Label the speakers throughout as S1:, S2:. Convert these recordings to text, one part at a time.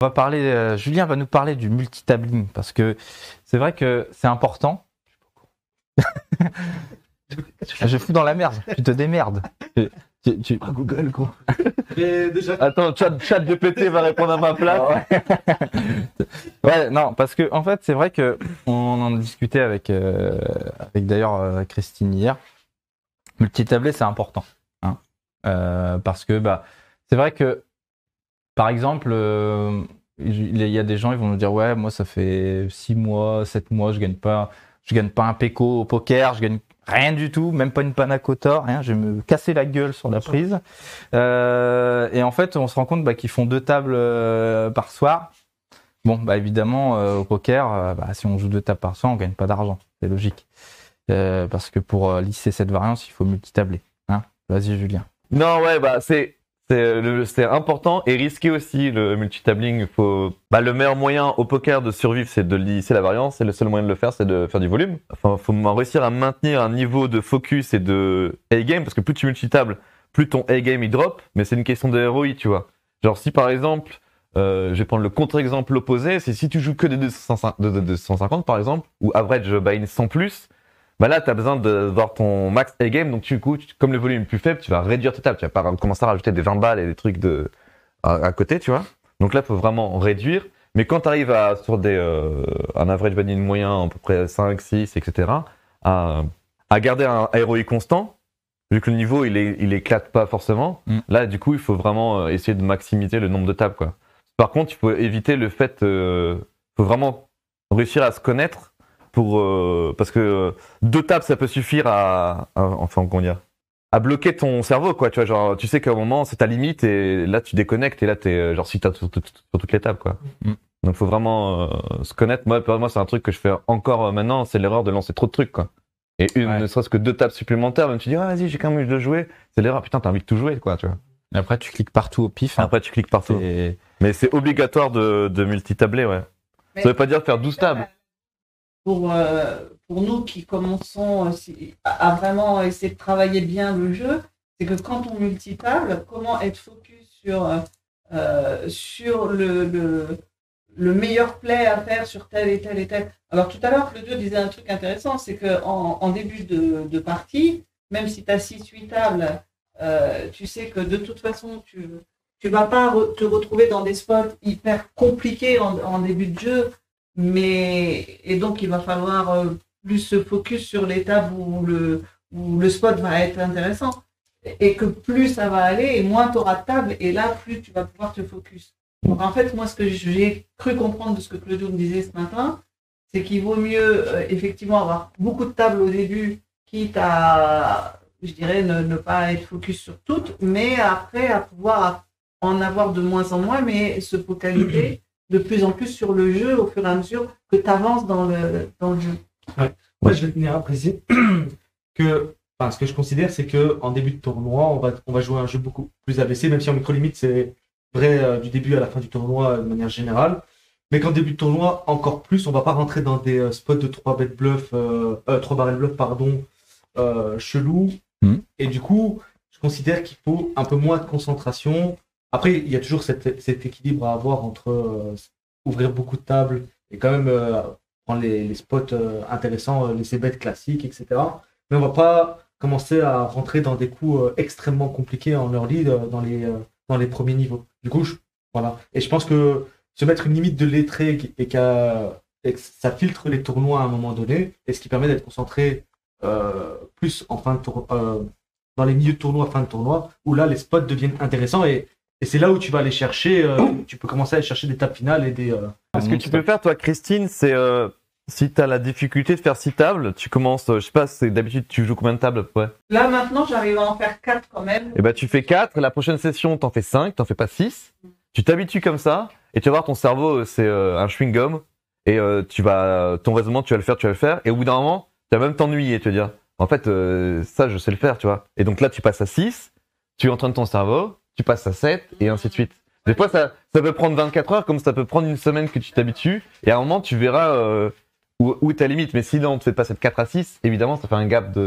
S1: On va parler, Julien va nous parler du multitabling parce que c'est vrai que c'est important. Je fous dans la merde, tu te démerdes.
S2: Ah, Google, quoi.
S3: Mais déjà,
S2: Attends, chat GPT va répondre à ma place.
S1: Ouais, non, parce que en fait, c'est vrai que on en discutait avec d'ailleurs Christine hier. Multitabler, c'est important, hein. Parce que c'est vrai que par exemple, il y a des gens, ils vont nous dire ouais, moi ça fait 6 mois, 7 mois, je gagne pas un péco au poker, je gagne rien du tout, même pas une panna cotta, rien, je vais me casser la gueule sur la prise. Et en fait, on se rend compte qu'ils font 2 tables par soir. Bon, évidemment, au poker, si on joue 2 tables par soir, on gagne pas d'argent, c'est logique. Parce que pour lisser cette variance, il faut multitabler, hein. Vas-y, Julien.
S2: Non, ouais, c'est important et risqué aussi le multitabling. Le meilleur moyen au poker de survivre, c'est de lisser la variance. Et le seul moyen de le faire, c'est de faire du volume. Enfin, faut réussir à maintenir un niveau de focus et de A-game, parce que plus tu multitables, plus ton A-game il drop. Mais c'est une question de ROI, tu vois. Genre si par exemple, je vais prendre le contre-exemple opposé, c'est si tu joues que des 250 par exemple, ou average buy-in 100 plus. Là, tu as besoin de voir ton max A-game, donc comme le volume est plus faible, tu vas réduire tes tables. Tu vas pas commencer à rajouter des 20 balles et des trucs à côté, tu vois. Donc là, il faut vraiment réduire. Mais quand tu arrives sur un average buy-in moyen, à peu près 5, 6, etc., à garder un ROI constant, vu que le niveau, il éclate pas forcément, là, du coup, il faut vraiment essayer de maximiser le nombre de tables, quoi. Par contre, il faut éviter le fait... faut vraiment réussir à se connaître parce que 2 tables ça peut suffire à bloquer ton cerveau, quoi, tu vois, genre tu sais qu'à un moment c'est ta limite et là tu déconnectes et là t'es genre si t'as sur toutes les tables, quoi. Donc faut vraiment se connaître. Pour moi c'est un truc que je fais encore maintenant, c'est l'erreur de lancer trop de trucs, quoi. Et ne serait-ce que 2 tables supplémentaires, même tu dis vas-y j'ai quand même envie de jouer, c'est l'erreur, putain t'as envie de tout jouer, quoi, tu vois.
S1: Et après tu cliques partout au pif, hein.
S2: Après tu cliques partout. Mais c'est obligatoire de multitabler, ouais.
S4: Mais
S2: Ça veut pas dire faire 12 tables.
S4: Pour nous qui commençons à vraiment essayer de travailler bien le jeu, c'est que quand on multitable, comment être focus sur le meilleur play à faire sur tel et tel et tel. Alors tout à l'heure, Claudio disait un truc intéressant, c'est qu'en début de partie, même si tu as 6-8 tables, tu sais que de toute façon, tu vas pas te retrouver dans des spots hyper compliqués en début de jeu. Et donc, il va falloir plus se focus sur les tables où le spot va être intéressant. Et que plus ça va aller, et moins tu auras de tables, et là, plus tu vas pouvoir te focus. Donc, en fait, moi, ce que j'ai cru comprendre de ce que Claudio me disait ce matin, c'est qu'il vaut mieux, effectivement, avoir beaucoup de tables au début, quitte à, je dirais, ne pas être focus sur toutes, mais après, à pouvoir en avoir de moins en moins, mais se focaliser de plus en plus sur le jeu au fur et à mesure que tu avances dans le jeu.
S3: Ouais. Moi, je vais tenir à préciser que ce que je considère, c'est qu'en début de tournoi, on va jouer un jeu beaucoup plus abaissé, même si en micro-limite, c'est vrai du début à la fin du tournoi de manière générale. Mais qu'en début de tournoi, encore plus, on va pas rentrer dans des spots de 3 bet bluff, 3 barrel bluff, chelou. Et du coup, je considère qu'il faut un peu moins de concentration. Après, il y a toujours cet équilibre à avoir entre ouvrir beaucoup de tables et quand même prendre les spots intéressants, les c-bets classiques, etc. Mais on va pas commencer à rentrer dans des coups extrêmement compliqués en early dans les premiers niveaux. Du coup, voilà. Et je pense que se mettre une limite de lettré et que ça filtre les tournois à un moment donné, et ce qui permet d'être concentré plus en fin de dans les milieux de tournoi, fin de tournoi, où là les spots deviennent intéressants et c'est là où tu vas aller chercher, tu peux commencer à aller chercher des tables finales et des...
S2: Ce que tu peux faire, toi, Christine, c'est si tu as la difficulté de faire 6 tables, tu commences, je sais pas, d'habitude tu joues combien de tables? Ouais.
S4: Là maintenant, j'arrive à en faire 4 quand même.
S2: Et tu fais 4, la prochaine session, t'en fais 5, t'en fais pas 6. Tu t'habitues comme ça, et tu vas voir ton cerveau, c'est un chewing-gum, et ton raisonnement, tu vas le faire, et au bout d'un moment, tu vas même t'ennuyer, tu vas dire, en fait, ça, je sais le faire, tu vois. Et donc là, tu passes à 6, tu entraînes ton cerveau, tu passes à 7, et ainsi de suite. Des fois, ça peut prendre 24 heures, comme ça peut prendre une semaine que tu t'habitues, et à un moment, tu verras où est ta limite. Mais si là, on te fait passer de 4 à 6, évidemment, ça fait un gap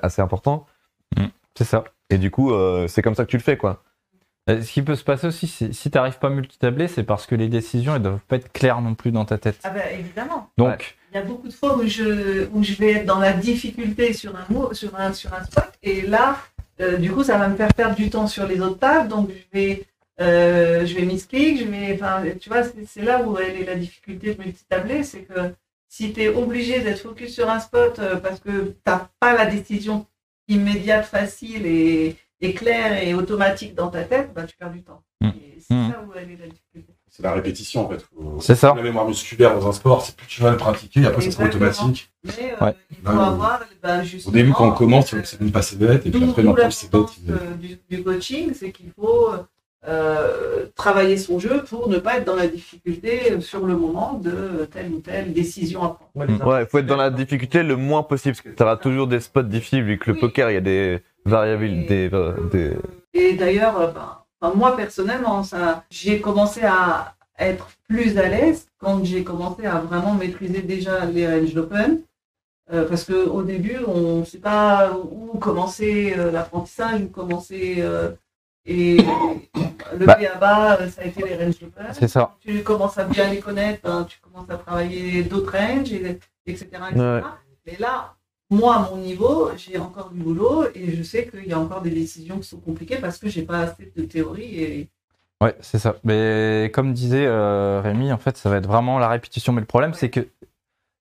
S2: assez important.
S1: C'est ça.
S2: Et du coup, c'est comme ça que tu le fais, quoi.
S1: Ce qui peut se passer aussi, si tu n'arrives pas à multitabler, c'est parce que les décisions ne doivent pas être claires non plus dans ta tête.
S4: Ah ben évidemment.
S1: Donc,
S4: il y a beaucoup de fois où je vais être dans la difficulté sur un mot, sur un spot, et là, du coup, ça va me faire perdre du temps sur les autres tables, donc je vais misclick, enfin, tu vois, c'est là où elle est la difficulté de multitabler, c'est que si tu es obligé d'être focus sur un spot parce que tu n'as pas la décision immédiate, facile et claire et automatique dans ta tête, bah, tu perds du temps. Et c'est ça où elle est la difficulté.
S5: C'est la répétition en fait.
S1: C'est ça.
S5: La mémoire musculaire dans un sport, c'est plus tu vas le pratiquer, après ça sera automatique.
S4: Mais
S1: Ouais.
S4: il faut avoir justement...
S5: Au début, quand on commence, c'est une passée bête, et puis après,
S4: D'où
S5: maintenant, c'est bête.
S4: l'importance du coaching, c'est qu'il faut travailler son jeu pour ne pas être dans la difficulté sur le moment de telle ou telle décision à prendre.
S2: Ouais, il faut être dans la difficulté le moins possible, parce que tu auras toujours des spots difficiles, vu que le poker, il y a des variables, des...
S4: Et d'ailleurs, moi personnellement, j'ai commencé à être plus à l'aise quand j'ai commencé à vraiment maîtriser déjà les ranges d'open. Parce qu'au début, on ne sait pas où commencer l'apprentissage, où commencer. Et le B.A.B.A, ça a été les ranges d'open.
S1: c'est ça.
S4: Tu commences à bien les connaître, tu commences à travailler d'autres ranges, etc.
S2: Ouais.
S4: Et là, moi, à mon niveau, j'ai encore du boulot et je sais qu'il y a encore des décisions qui sont compliquées parce que j'ai pas assez de théorie. Et...
S1: Ouais, c'est ça. Mais comme disait Rémi, en fait, ça va être vraiment la répétition. Mais le problème, c'est que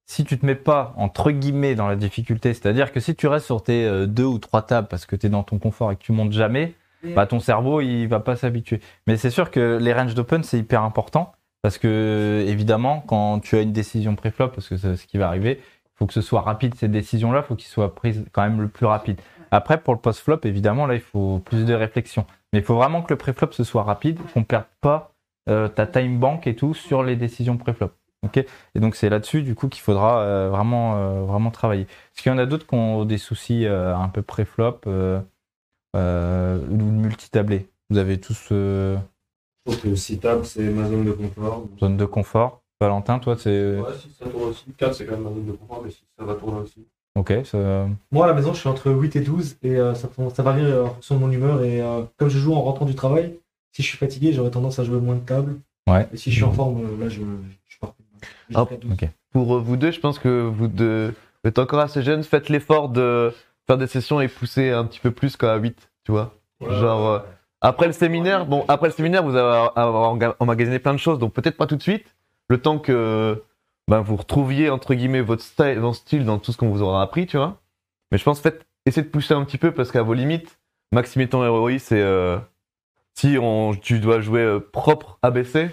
S1: si tu te mets pas, entre guillemets, dans la difficulté, c'est-à-dire que si tu restes sur tes 2 ou 3 tables parce que tu es dans ton confort et que tu montes jamais, bah, ton cerveau, il va pas s'habituer. Mais c'est sûr que les ranges d'open, c'est hyper important parce que, évidemment, quand tu as une décision pré-flop, parce que c'est ce qui va arriver, il faut que ce soit rapide, ces décisions-là, il faut qu'ils soient prises quand même le plus rapide. Après, pour le post-flop, évidemment, là, il faut plus de réflexion. Mais il faut vraiment que le pré-flop, ce soit rapide, qu'on ne perde pas ta time bank et tout sur les décisions pré-flop. Okay, et donc, c'est là-dessus, du coup, qu'il faudra vraiment travailler. Est-ce qu'il y en a d'autres qui ont des soucis un peu pré-flop ou multitablés? Vous avez tous
S6: Je trouve que 6 tables, c'est ma zone de confort.
S1: zone de confort. Valentin, toi, c'est...
S6: Ouais, 6 ça tourne aussi. 4, c'est quand même ma zone de confort, mais 6, ça va tourner aussi.
S1: Ok, ça...
S3: Moi, à la maison, je suis entre 8 et 12 et ça varie en fonction de mon humeur. Et comme je joue en rentrant du travail, si je suis fatigué, j'aurais tendance à jouer moins de tables.
S1: Ouais.
S3: Et si je suis en forme, là, je pars jusqu'à 12.
S1: Ok.
S2: Pour vous deux, je pense que vous êtes encore assez jeunes, faites l'effort de faire des sessions et pousser un petit peu plus qu'à 8, tu vois.
S6: Ouais.
S2: Genre, après le séminaire, vous allez avoir emmagasiné plein de choses, donc peut-être pas tout de suite, le temps que vous retrouviez, entre guillemets, votre style dans tout ce qu'on vous aura appris, tu vois. Mais je pense, essayez de pousser un petit peu, parce qu'à vos limites, maximiser ton ROI, c'est... si tu dois jouer propre ABC,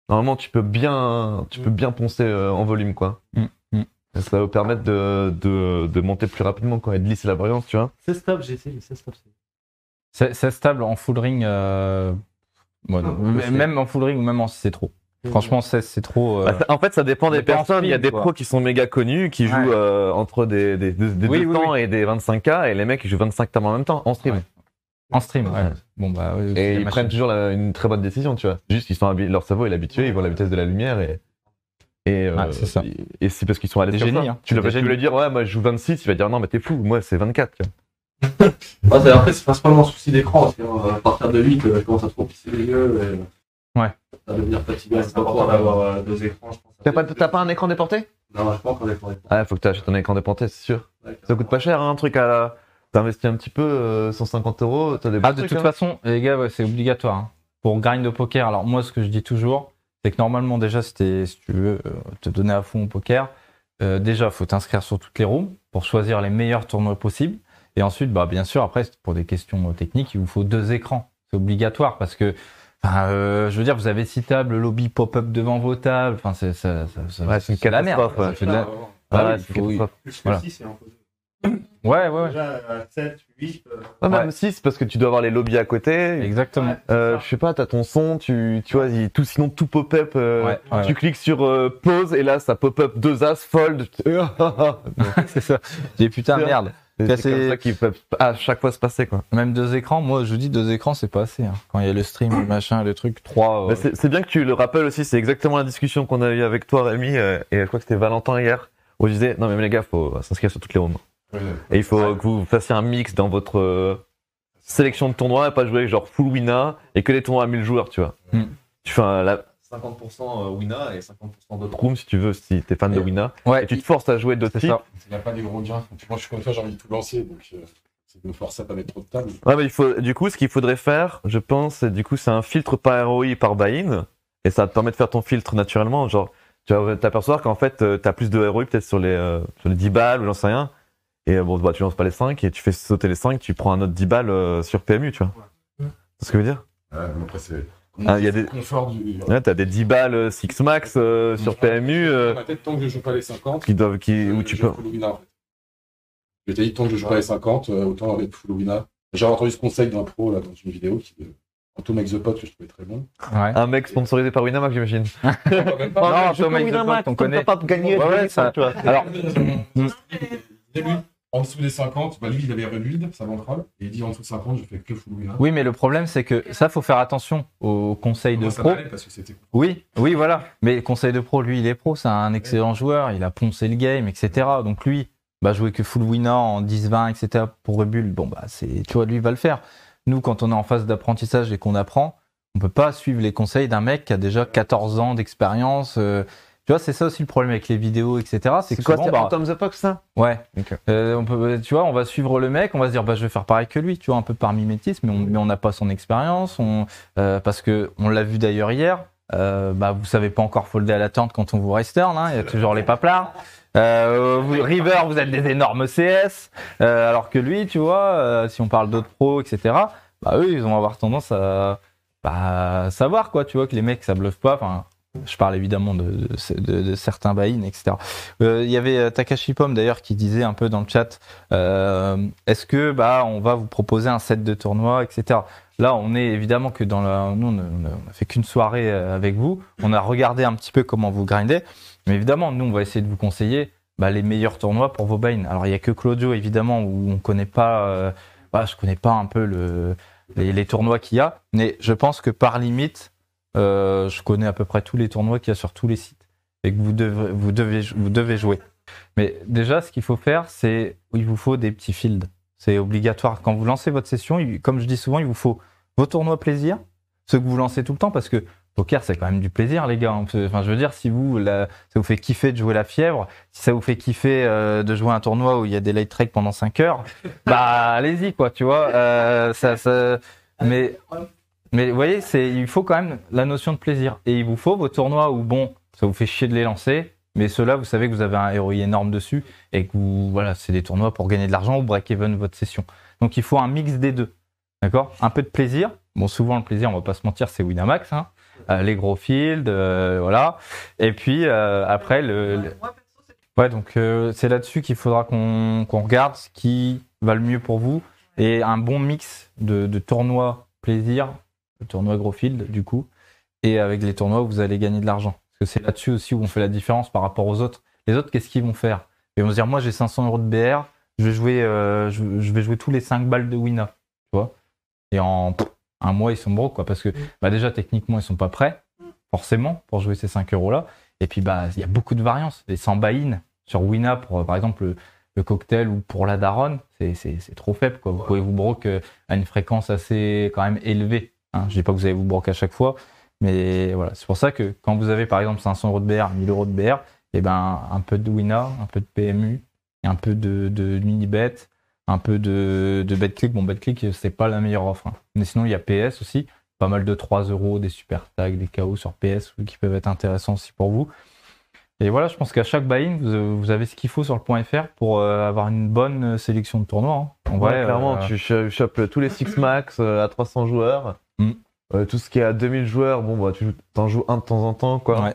S2: normalement, tu peux bien poncer en volume, quoi. Et ça va vous permettre de monter plus rapidement, quoi, et de lisser la variance, tu vois.
S3: 16 tables, j'ai essayé, 16 tables.
S1: C'est stable en full ring, même en full ring ou même en 6, c'est trop. Franchement, 16, c'est trop.
S2: En fait, ça dépend des
S1: on est pas en
S2: personnes. Il y a
S1: speed,
S2: des
S1: quoi.
S2: pros qui sont méga connus, qui jouent entre des 200 et des 25K, et les mecs, ils jouent 25 tables en même temps, en stream.
S1: Ouais. En stream, ouais. Bon, bah, oui,
S2: Et ils prennent toujours une très bonne décision, tu vois. Juste, leur cerveau est habitué, ils voient la vitesse de la lumière
S1: c'est ça.
S2: Et c'est parce qu'ils sont à l'aise
S1: Des
S2: comme
S1: génies,
S2: ça.
S1: hein.
S2: Tu
S1: Des
S2: vas
S1: génies.
S2: lui dire, ouais, moi je joue 26, il va dire, non, mais t'es fou, moi c'est 24, tu vois.
S6: Après, c'est principalement un souci d'écran. À partir de 8, je commence à trop pisser les yeux. Et...
S1: Ouais.
S6: Ça va devenir fatigant. C'est important d'avoir 2 écrans, je pense.
S2: T'as pas un écran déporté?
S6: Non, je pense qu'on est pour les
S2: Ah, faut que t'achètes un écran déporté, c'est sûr. Ça coûte pas cher, hein, un truc à la... T'as investi un petit peu, 150 €, t'as des bons
S1: Ah, de
S2: trucs,
S1: toute
S2: hein.
S1: façon, les gars, ouais, c'est obligatoire. Hein. Pour grind au poker, alors moi, ce que je dis toujours, c'est que normalement, déjà, si tu veux te donner à fond au poker, déjà, il faut t'inscrire sur toutes les rooms pour choisir les meilleurs tournois possibles. Et ensuite, bien sûr, après, pour des questions techniques, il vous faut 2 écrans. C'est obligatoire parce que, je veux dire, vous avez 6 tables, le lobby pop-up devant vos tables. Enfin, c'est
S2: une
S1: la merde.
S2: catastrophe, ouais.
S1: Ça fait de la-
S2: Ah,
S1: oui,
S2: c'est
S1: il faut-
S2: une catastrophe.
S6: Plus que
S1: Voilà.
S6: 6, c'est un peu.
S1: Ouais.
S6: Déjà, 7, 8.
S2: Ouais, même
S1: Ouais.
S2: 6, parce que tu dois avoir les lobbies à côté.
S1: Exactement.
S2: Je sais pas, t'as ton son, tu vois, sinon tout pop-up,
S1: Ouais.
S2: tu cliques sur pause et là ça pop-up 2 as, fold.
S1: C'est ça. J'ai putain, merde.
S2: C'est
S1: Cassé.
S2: comme ça qu'il peut à chaque fois se passer, quoi.
S1: Même 2 écrans, moi, je dis 2 écrans, c'est pas assez. Hein. Quand il y a le stream, le machin, le truc, 3.
S2: Bah, c'est bien que tu le rappelles aussi, c'est exactement la discussion qu'on a eu avec toi, Rémi, et je crois que c'était Valentin hier, où je disais, non mais les gars, faut s'inscrire sur toutes les rooms. Et il faut que vous fassiez un mix dans votre sélection de tournois et pas jouer genre full wina et que les tournois à 1000 joueurs, tu vois. Tu fais 50% wina et 50% d'autres rooms si tu veux, si t'es fan de wina.
S1: Ouais,
S2: Et tu te forces à jouer d'autres types.
S5: Il n'y a pas des gros gains. Moi, je suis comme toi, j'ai envie de tout lancer, donc c'est de me forcer à pas mettre trop de tables.
S2: Ouais, mais du coup, ce qu'il faudrait faire, je pense, c'est un filtre par ROI par buy-in. Et ça te permet de faire ton filtre naturellement. Genre, tu vas t'apercevoir qu'en fait, t'as plus de ROI peut-être sur les 10 balles ou j'en sais rien. Et bon, bah, tu lances pas les 5 et tu fais sauter les 5, tu prends un autre 10 balles sur PMU, tu vois. C'est ce que je veux dire?
S5: Ouais, mais après, c'est.
S2: Ah, y a des...
S5: confort du.
S2: Ouais, t'as des 10 balles 6 max sur PMU.
S5: Dans ma tête, tant que je joue pas les 50,
S2: Où tu peux.
S5: full wina, en fait. Je t'ai dit, tant que je joue pas les 50, autant avoir des full wina. J'ai entendu ce conseil d'un pro là, dans une vidéo qui Auto Make the Pot que je trouvais très bon.
S1: Ouais.
S2: Un mec sponsorisé par Winamax, j'imagine.
S5: Même pas.
S1: Non, Auto Make the Pot, on connaît.
S2: Pas gagner.
S1: Ouais, ça.
S2: Tu vois.
S1: Alors,
S5: Début, en dessous des 50, bah lui il avait rebuild, ça bankroll, et il dit en dessous de 50, je fais que full wina.
S1: oui, mais le problème, c'est que ça, faut faire attention aux conseils de
S5: Moi, ça
S1: pro.
S5: m'allait parce que c'était.
S1: Oui, voilà. Mais le conseil de pro, lui, il est pro, c'est un excellent joueur, il a poncé le game, etc. Donc lui, bah, jouer que full winner en 10-20, etc. pour rebuild, bon, bah, tu vois, lui, il va le faire. Nous, quand on est en phase d'apprentissage et qu'on apprend, on peut pas suivre les conseils d'un mec qui a déjà 14 ans d'expérience. Tu vois, c'est ça aussi le problème avec les vidéos, etc. C'est que
S2: quoi,
S1: souvent,
S2: c'est Phantom the Fox, ça?
S1: ouais.
S2: Ok.
S1: Tu vois, on va suivre le mec, on va se dire, bah, je vais faire pareil que lui, tu vois, un peu par mimétisme, mais on n'a pas son expérience, parce que on l'a vu d'ailleurs hier. Bah, vous savez pas encore folder à la turn quand on vous restern, hein, il y a toujours les paplards. River, vous êtes des énormes CS, alors que lui, tu vois, si on parle d'autres pros, etc. Bah eux, ils vont avoir tendance à savoir quoi, tu vois, que les mecs ça bluffe pas. Enfin, je parle évidemment de certains buy-in, etc. Il y avait Takashi Pom d'ailleurs qui disait un peu dans le chat, est-ce que on va vous proposer un set de tournoi, etc. Là, on est évidemment que nous, on a fait qu'une soirée avec vous. On a regardé un petit peu comment vous grindez, mais évidemment, nous, on va essayer de vous conseiller les meilleurs tournois pour vos buy-in. Alors, il y a que Claudio évidemment où on connaît pas. Je connais pas un peu les tournois qu'il y a, mais je pense que par limite. Je connais à peu près tous les tournois qu'il y a sur tous les sites et que vous devez jouer. Mais déjà, ce qu'il faut faire, c'est il vous faut des petits fields. C'est obligatoire. Quand vous lancez votre session, comme je dis souvent, il vous faut vos tournois plaisir, ceux que vous lancez tout le temps, parce que poker, c'est quand même du plaisir, les gars. Enfin, je veux dire, si ça vous fait kiffer de jouer la fièvre, si ça vous fait kiffer de jouer un tournoi où il y a des late trek pendant 5 heures, allez-y, quoi, tu vois. Mais vous voyez, il faut quand même la notion de plaisir. Et il vous faut vos tournois où, ça vous fait chier de les lancer, mais ceux-là, vous savez que vous avez un ROI énorme dessus et que c'est des tournois pour gagner de l'argent ou break-even votre session. Donc il faut un mix des deux. D'accord ? Un peu de plaisir. Bon, souvent, le plaisir, on va pas se mentir, c'est Winamax, hein. Les gros fields, voilà. Et puis, après, ouais, donc c'est là-dessus qu'il faudra qu'on regarde ce qui va le mieux pour vous et un bon mix de tournois plaisir, le tournoi gros field du coup, et avec les tournois où vous allez gagner de l'argent. Parce que c'est là-dessus aussi où on fait la différence par rapport aux autres. Les autres, qu'est-ce qu'ils vont faire ? Ils vont se dire, moi j'ai 500 € de BR, je vais jouer tous les 5 balles de Wina, tu vois. Et en un mois, ils sont broke, quoi, parce que déjà techniquement, ils sont pas prêts, forcément, pour jouer ces 5 € là. Et puis il y a beaucoup de variances. Les 100 buy-in sur Wina pour par exemple le cocktail ou pour la daronne, c'est trop faible, quoi. Vous pouvez vous broke à une fréquence assez quand même élevée. Hein. Je dis pas que vous allez vous broke à chaque fois, mais voilà. C'est pour ça que quand vous avez par exemple 500 € de BR, 1000 € de BR, et un peu de Wina, un peu de PMU, et un peu de mini-bet, un peu de BetClick. Bon, BetClick, c'est pas la meilleure offre. Hein. Mais sinon, il y a PS aussi. Pas mal de 3 €, des super tags, des KO sur PS qui peuvent être intéressants aussi pour vous. Et voilà, je pense qu'à chaque buy-in, vous avez ce qu'il faut sur le .fr pour avoir une bonne sélection de tournois. Hein. En vrai,
S2: clairement, tu chopes tous les 6 max à 300 joueurs. Tout ce qui est à 2000 joueurs, tu t'en joues un de temps en temps, quoi.
S1: Ouais.